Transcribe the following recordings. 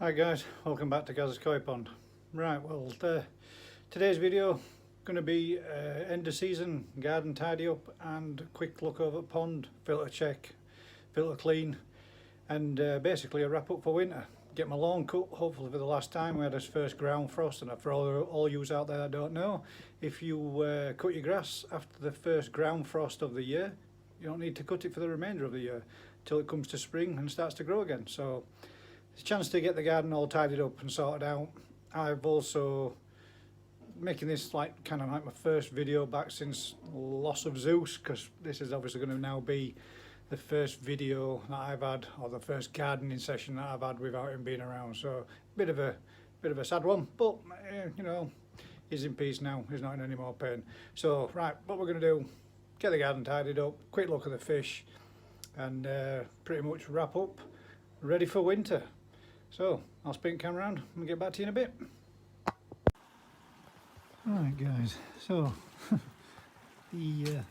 Hi guys, welcome back to Gaz's Koi Pond. Right, well today's video going to be end of season garden tidy up and quick look over pond, filter check, filter clean, and basically a wrap up for winter. Get my lawn cut, hopefully for the last time. We had this first ground frost, and for all yous out there that don't know, if you cut your grass after the first ground frost of the year, you don't need to cut it for the remainder of the year till it comes to spring and starts to grow again. So it's a chance to get the garden all tidied up and sorted out. I've also making this like kind of like my first video back since loss of Zeus, because this is obviously going to now be the first video that I've had, or the first gardening session that I've had without him being around. So bit of a sad one, but you know, he's in peace now. He's not in any more pain. So right, what we're going to do: get the garden tidied up, quick look at the fish, and pretty much wrap up, ready for winter. So I'll spin camera around and get back to you in a bit. Right guys, so the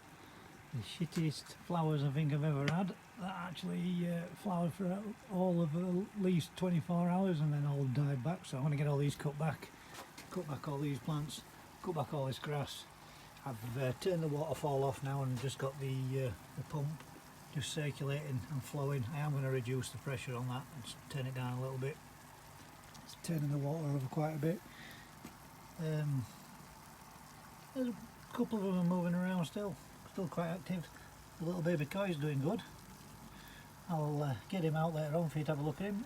shittiest flowers I think I've ever had, that actually flowered for all of at least 24 hours and then all died back. So I'm going to get all these cut back all these plants, cut back all this grass. I've turned the waterfall off now and just got the pump just circulating and flowing. I am going to reduce the pressure on that and turn it down a little bit. It's turning the water over quite a bit. There's a couple of them are moving around still quite active. The little baby koi is doing good. I'll get him out later on for you to have a look at him.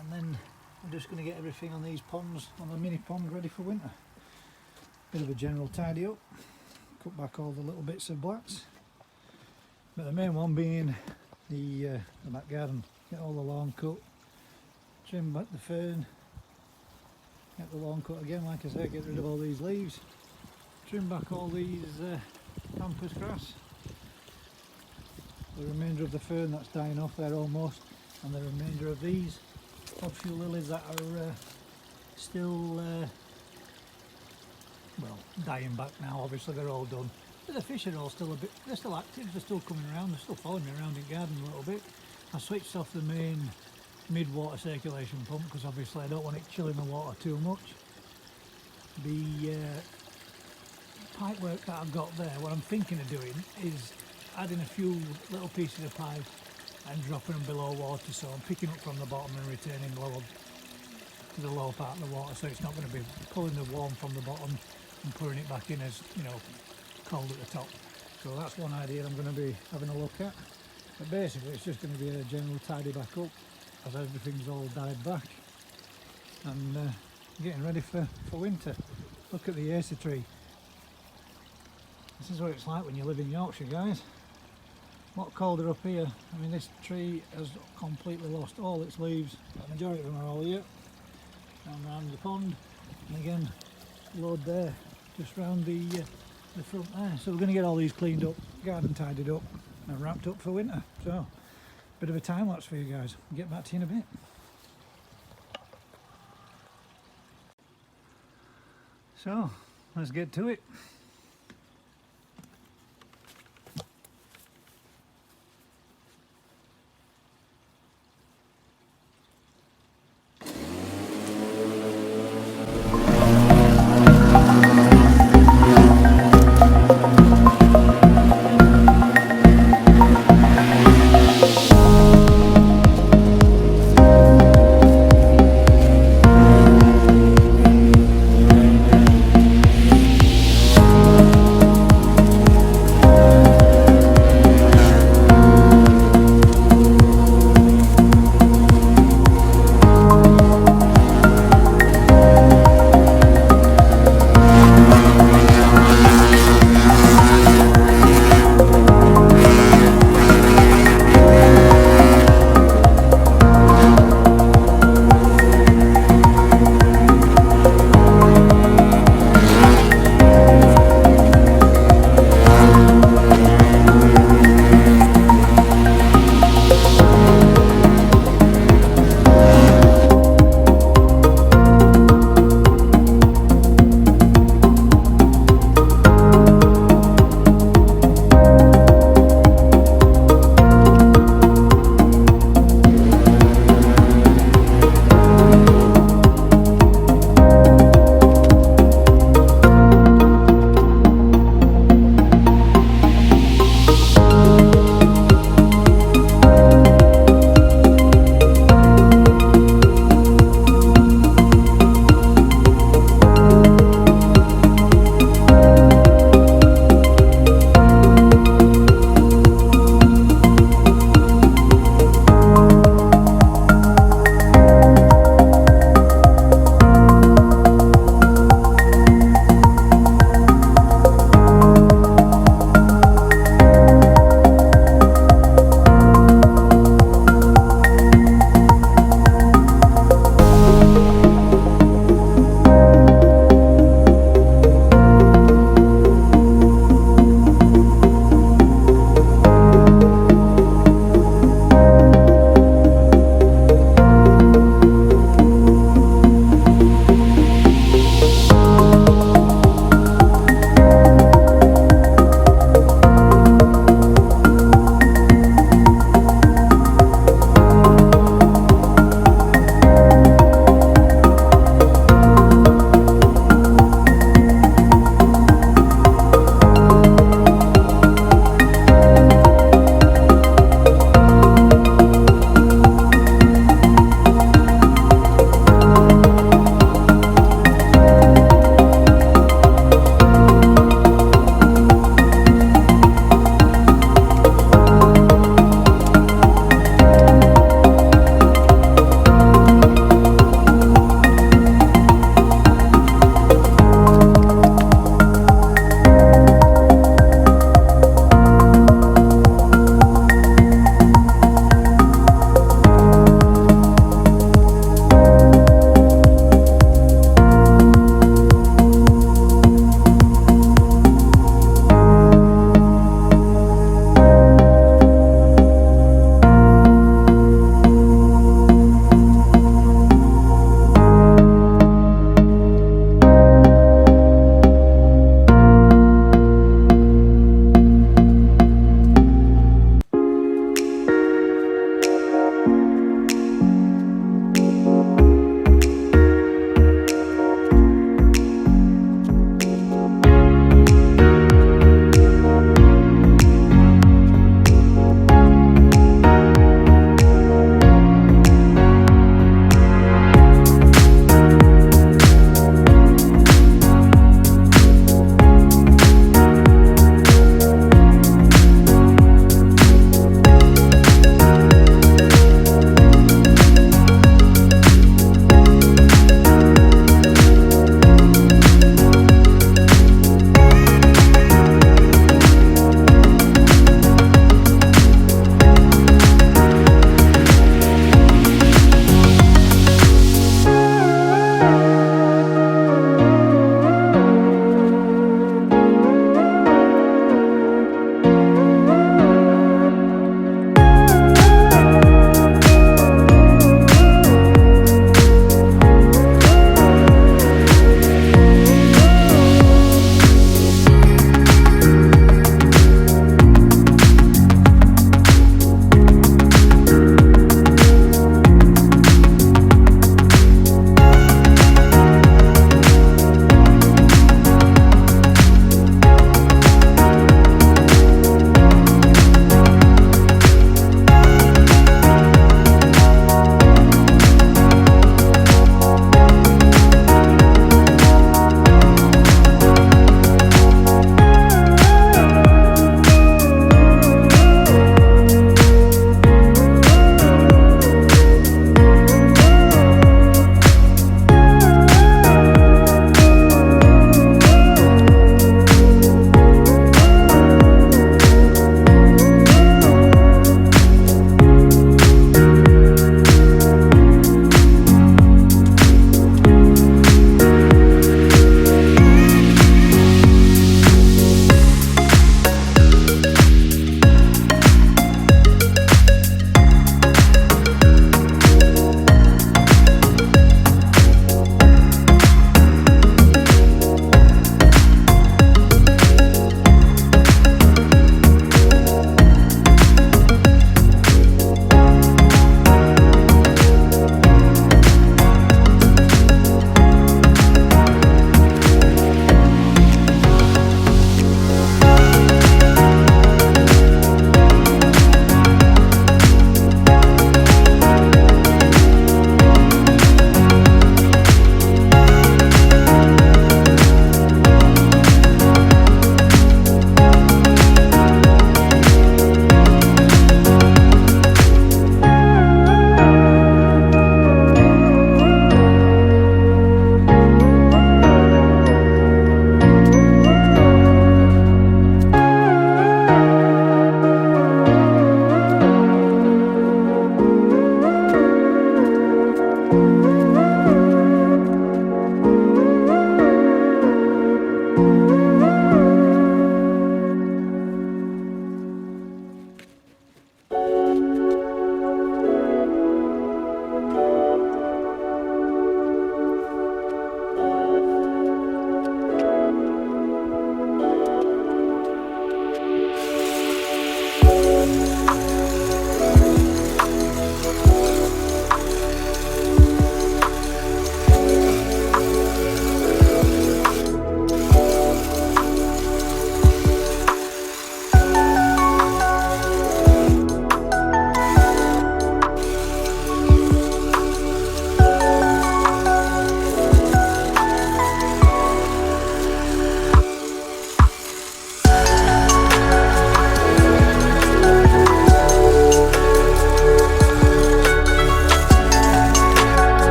And then we're just going to get everything on these ponds, on the mini pond, ready for winter. Bit of a general tidy up, cut back all the little bits of blacks. But the main one being the back garden. Get all the lawn cut, trim back the fern, get the lawn cut again, like I said, get rid of all these leaves, trim back all these pampas grass, the remainder of the fern that's dying off there almost, and the remainder of these odd few lilies that are still well, dying back now. Obviously they're all done. But the fish are all still a bit, they're still active, they're still coming around, they're still following me around in the garden a little bit. I switched off the main mid-water circulation pump because obviously I don't want it chilling the water too much. The pipe work that I've got there, what I'm thinking of doing is adding a few little pieces of pipe and dropping them below water, so I'm picking up from the bottom and returning lower to the lower part of the water, so it's not going to be pulling the warm from the bottom and pouring it back in as, you know, cold at the top. So that's one idea I'm going to be having a look at. But basically it's just going to be a general tidy back up as everything's all died back and getting ready for winter. Look at the acer tree. This is what it's like when you live in Yorkshire, guys. A lot colder up here. I mean, this tree has completely lost all its leaves. The majority of them are all here. Down around the pond, and again, load there, just round the front there. So we're going to get all these cleaned up, garden tidied up, and wrapped up for winter. So, bit of a time lapse for you guys. I'll get back to you in a bit. So, let's get to it.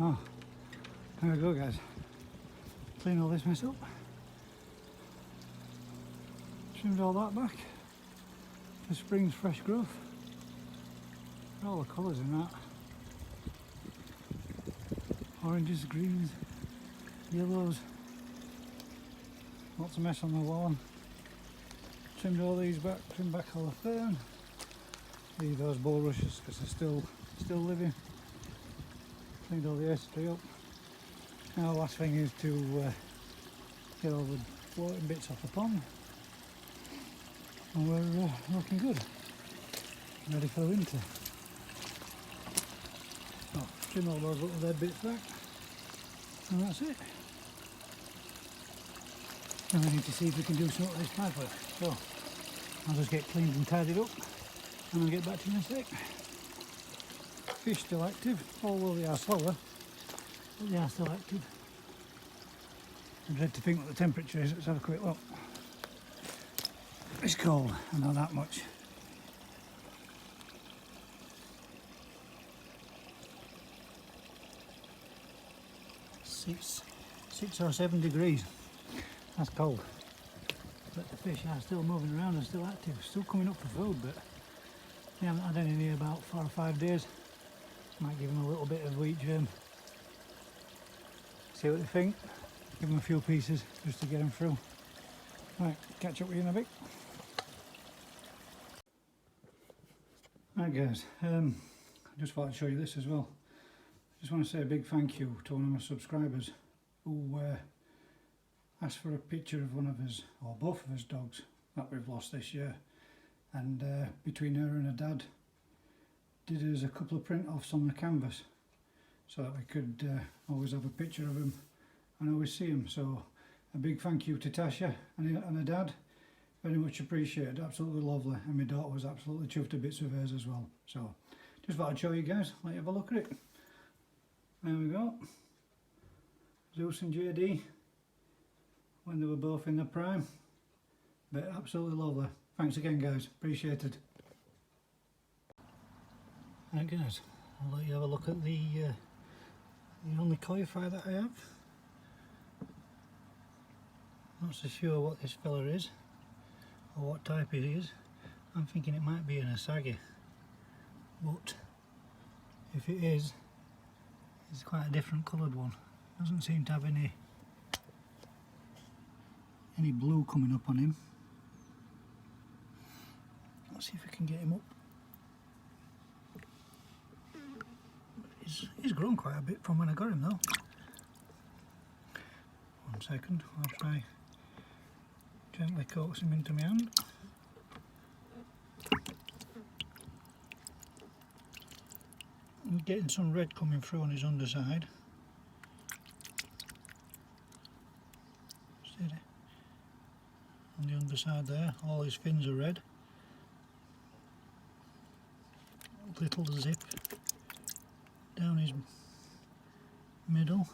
Oh, there we go guys. Clean all this mess up. Trimmed all that back. The spring's fresh growth. All the colours in that. Oranges, greens, yellows. Lots of mess on the lawn. Trimmed all these back, trimmed back all the fern. Leave those bulrushes because they're still living. Cleaned all the estuary up. Now the last thing is to get all the floating bits off the pond. And we're looking good. Ready for the winter. Oh, trim all those little dead bits back. And that's it. Now we need to see if we can do something with this pipe work. So I'll just get cleaned and tidied up and I'll get back to you in a sec. Fish still active, although they are slower, but they are still active. I dread to think what the temperature is. Let's have a quick look. It's cold, I know that much. Six or 7 degrees. That's cold. But the fish are still moving around and still active, still coming up for food, but they haven't had any in about 4 or 5 days. Might give them a little bit of wheat germ. See what they think. Give them a few pieces just to get them through. Right, catch up with you in a bit. Right guys, I just thought I'd show you this as well. Just want to say a big thank you to one of my subscribers who asked for a picture of one of his, or both of his dogs that we've lost this year. And between her and her dad, did us a couple of print-offs on the canvas so that we could always have a picture of him and always see him. So a big thank you to Tasha and her dad. Very much appreciated, absolutely lovely, and my daughter was absolutely chuffed to bits with hers as well. So just thought I'd show you guys, let you have a look at it. There we go. Zeus and JD when they were both in the prime, but absolutely lovely. Thanks again guys, appreciated. Right guys, I'll let you have a look at the only clarifier that I have. Not so sure what this fella is or what type it is. I'm thinking it might be an Asagi, but if it is, it's quite a different coloured one. Doesn't seem to have any blue coming up on him. Let's see if we can get him up. He's grown quite a bit from when I got him though. 1 second, I'll try gently coax him into my hand. I'm getting some red coming through on his underside. Steady. On the underside there, all his fins are red. Little zip down his middle.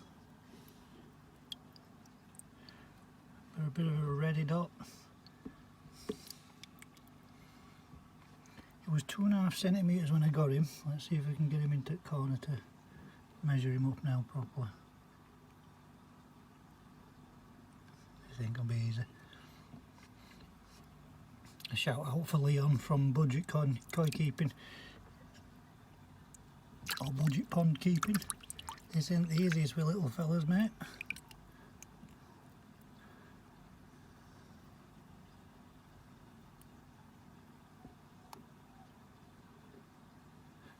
A bit of a reddy dot. It was 2.5 centimetres when I got him. Let's see if we can get him into the corner to measure him up now properly. I think it'll be easy. A shout out for Leon from Budget Koi Keeping or Budget Pond Keeping. This isn't the easiest with little fellas, mate.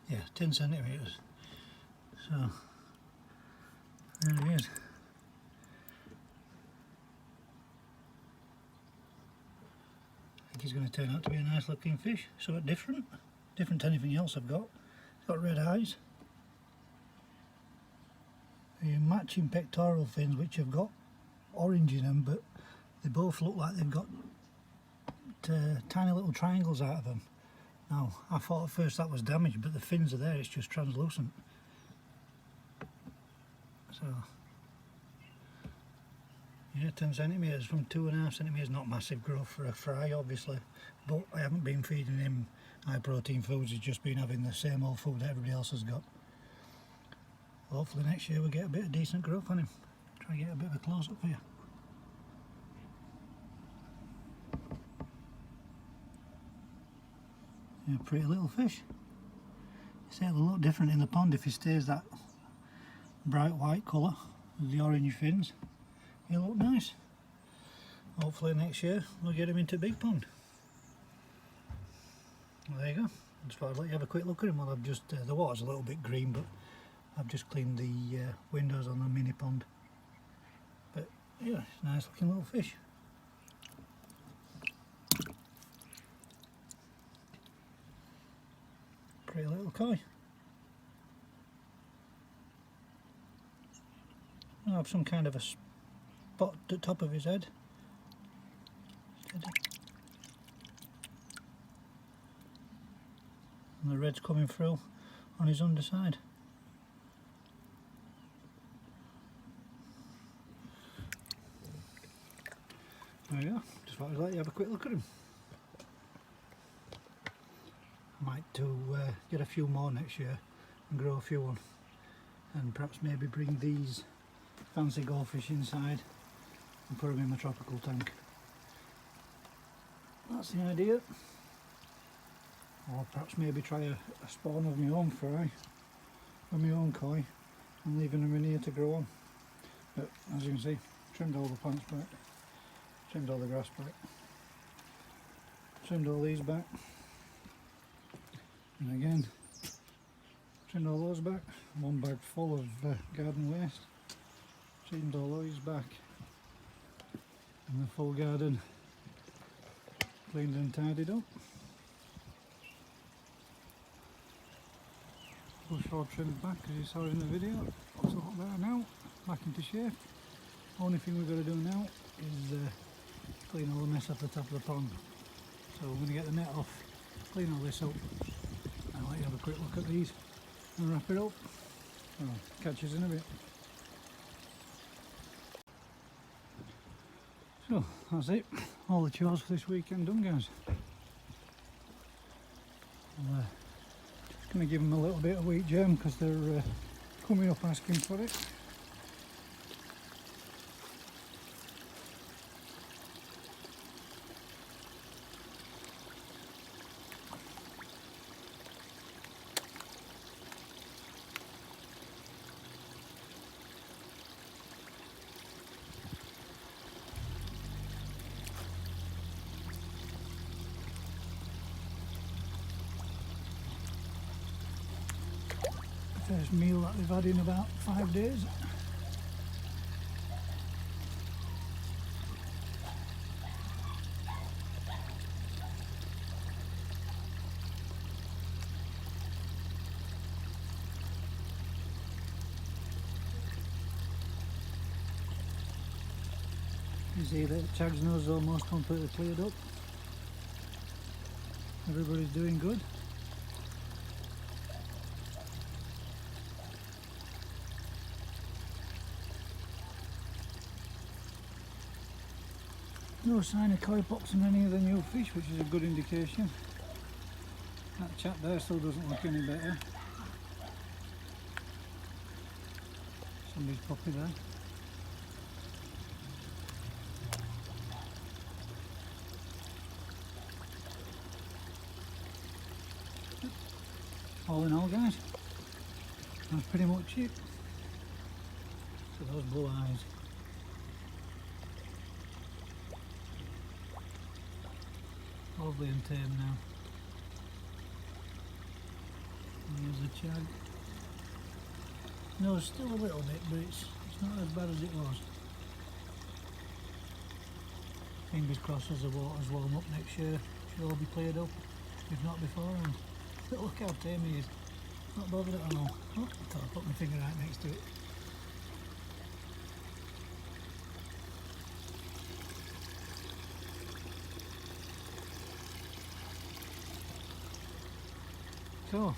Yeah, 10 centimetres. So, there he is. I think he's going to turn out to be a nice looking fish. So different to anything else I've got. He's got red eyes. The matching pectoral fins, which have got orange in them, but they both look like they've got tiny little triangles out of them. Now, I thought at first that was damaged, but the fins are there, it's just translucent. So, yeah, 10 centimetres from 2.5 centimetres, not massive growth for a fry, obviously, but I haven't been feeding him high protein foods, he's just been having the same old food that everybody else has got. Hopefully next year we'll get a bit of decent growth on him. Try to get a bit of a close up for you. Yeah, pretty little fish. You see it'll look different in the pond if he stays that bright white colour with the orange fins. He'll look nice. Hopefully next year we'll get him into big pond. Well, there you go. Just thought I'd let you have a quick look at him. Well, I've just, the water's a little bit green, but I've just cleaned the windows on the mini pond. But yeah, it's a nice looking little fish. Pretty little koi. I have some kind of a spot at the top of his head. Steady. And the red's coming through on his underside. There you go. Just thought I'd let you have a quick look at him. I might get a few more next year and grow a few on, and perhaps maybe bring these fancy goldfish inside and put them in my tropical tank. That's the idea. Or perhaps maybe try a spawn of my own fry, of my own koi, and leaving them in here to grow on. But as you can see, trimmed all the plants back, trimmed all the grass back, trimmed all these back, and again trimmed all those back. One bag full of garden waste, trimmed all those back, and the full garden cleaned and tidied up. Bush hog trimmed back as you saw in the video. It's a lot better now, back into shape. Only thing we've got to do now is clean all the mess off the top of the pond. So we're going to get the net off, clean all this up, and I'll let you have a quick look at these and wrap it up. So catch us in a bit. So that's it, all the chores for this weekend done, guys. Going to give them a little bit of wheat germ because they're coming up asking for it. First meal that they've had in about 5 days. You see that Chag's nose is almost completely cleared up. Everybody's doing good. No sign of koi pox in any of the new fish, which is a good indication. That chap there still doesn't look any better. Somebody's puppy there. All in all, guys, that's pretty much it. So those blue eyes. Lovely and tame now. And there's a chag. No, still a little bit, but it's not as bad as it was. Fingers crossed as the waters warm up next year, should all be cleared up, if not beforehand. But look how tame he is. Not bothered at all. Oh, I thought I put my finger right next to it. So,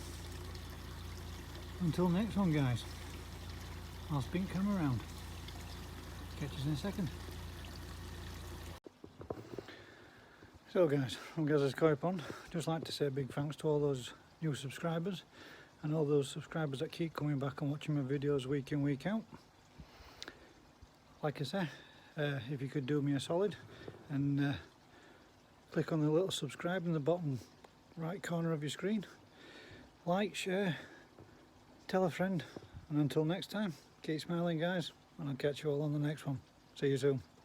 until next one, guys, I'll spin cam around. Catch us in a second. So guys, from Gaz's Koi Pond, just like to say a big thanks to all those new subscribers and all those subscribers that keep coming back and watching my videos week in, week out. Like I say, if you could do me a solid and click on the little subscribe in the bottom right corner of your screen. Like, share, tell a friend, and until next time, keep smiling guys, and I'll catch you all on the next one. See you soon.